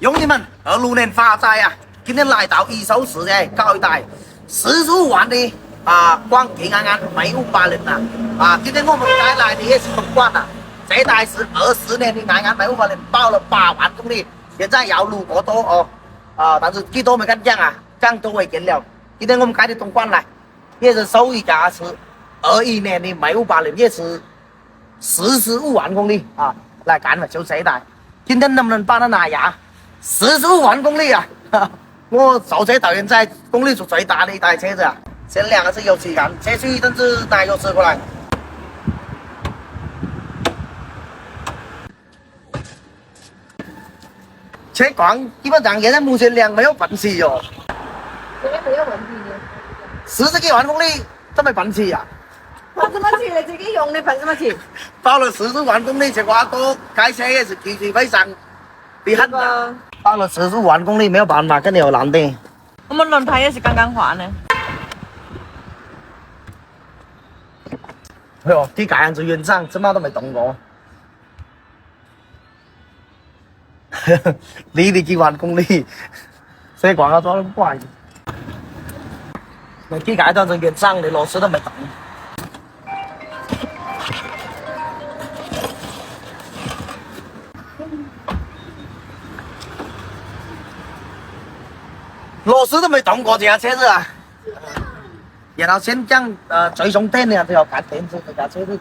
兄弟们，20年发财啊！今天来到一手市哎，搞一台45万的广汽安安美580今天我们带来的也是东莞这台是24年的安安美580，跑了8万公里，现在要6个多但是几多没敢讲讲多为见了。今天我们开的东莞来，也是首一架是21年的美580，也是45万公里来干了，就这一台。今天能不能把它拿下？45万公里我造车到现在公里数最大的一台车子先2个是油漆干，车出一阵子拿油漆过来。车况基本上现在目前量没有问题哟。这个没有问题的。40几万公里都没问题喷什么漆？你自己用的喷什么漆？跑了40万公里，这话多开车也是脾气非常的很跑了45万公里没有办法，肯定有烂的。我们轮胎也是刚刚换的。哎呦，底盖上是原厂，怎么都没动过。离几万公里，这广告做得怪。那底盖都是原厂的，螺丝都没动。螺丝都没动过这架车子然后先讲最重点的就要看电池这架车的。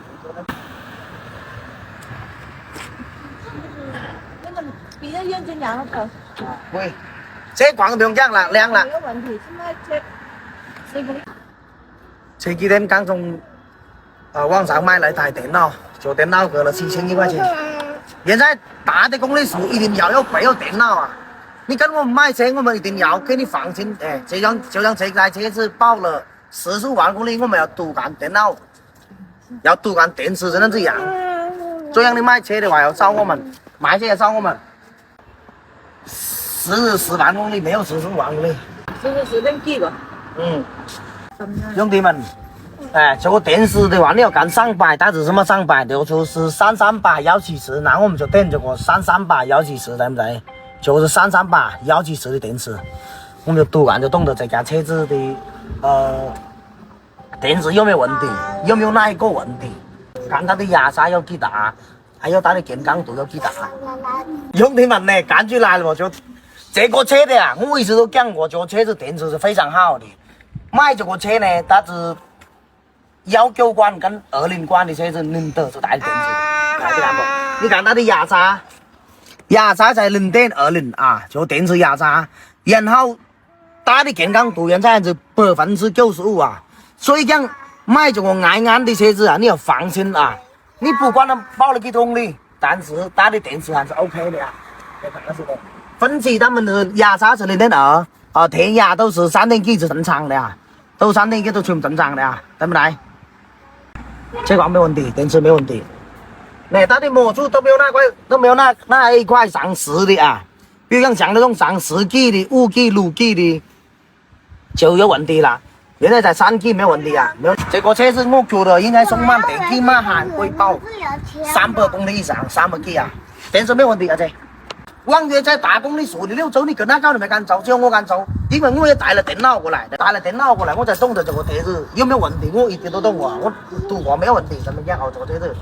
比较认真量了头。喂，车况不用讲了，亮了。没有问题，现在前几天刚从网上买了一台电脑，就电脑搁了7000几块钱。现在大的公里数一定要有备有电脑你跟我们买车，我们一定要给你放心。就像这台车子跑了45万公里，我们要独干电脑，要独干电池，真的这样。这样你买车的话要找我们，卖车要找我们。44万公里没有45万公里。44.几个？兄弟们，这个电池的话，你要干300，它是什么300？就是338-174，那我们就点这个338-174，对不对？就是338-174的电池，我们就读完就懂得这架车子的电池有没有问题，有没有哪一个问题，看它的压沙有几大，还有它的健康度有几大。兄弟们呢，感觉来了就这个车的我一直都讲过，这个车子电池是非常好的。买这个车呢，它是19款跟20款的车子能得这台电池，你看不？你看它的压沙才0.20就电池压沙，然后它的健康度现在是95%所以讲买这个安安的车子你要放心你不管它跑了几公里，但是它的电池还是 OK 的你看是的。分析他们的压沙是0.2填压都是3点几是正常的都3点几都全部正常的对不对？车况没问题，电池没问题。它的模组都没有那一块上10的比如像那种上10 G 的、5 G、6 G 的就有问题了。现在才3 G 没有问题没有。这个车子我觉得应该送满电，起码还可以跑300公里以上，300几电池没问题这。往月在大公里数你走，你跟他走你没敢走，只有我敢走，因为我也带了电脑过来，我才懂得这个车子有没有问题，我一点都懂我读过没有问题，怎么讲这个车子。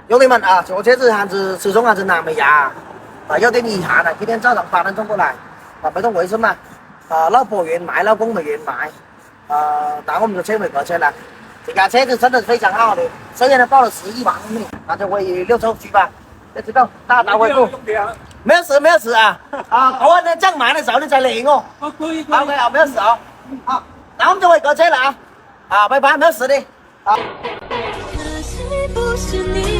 兄弟们这个车子还是始终还是拿没下有点遗憾今天早上8点钟过来不懂为什么老婆愿买，老公没愿买但我们的车没搁车了。这架车子真的是非常好的，虽然它跑了11万公里，那就可以6周去吧。let's go， 大回顾。没有事个人呢讲慢的时候你再理我。可以。OK 没有事那我们就会搁车了拜拜，没有事的可惜不是你。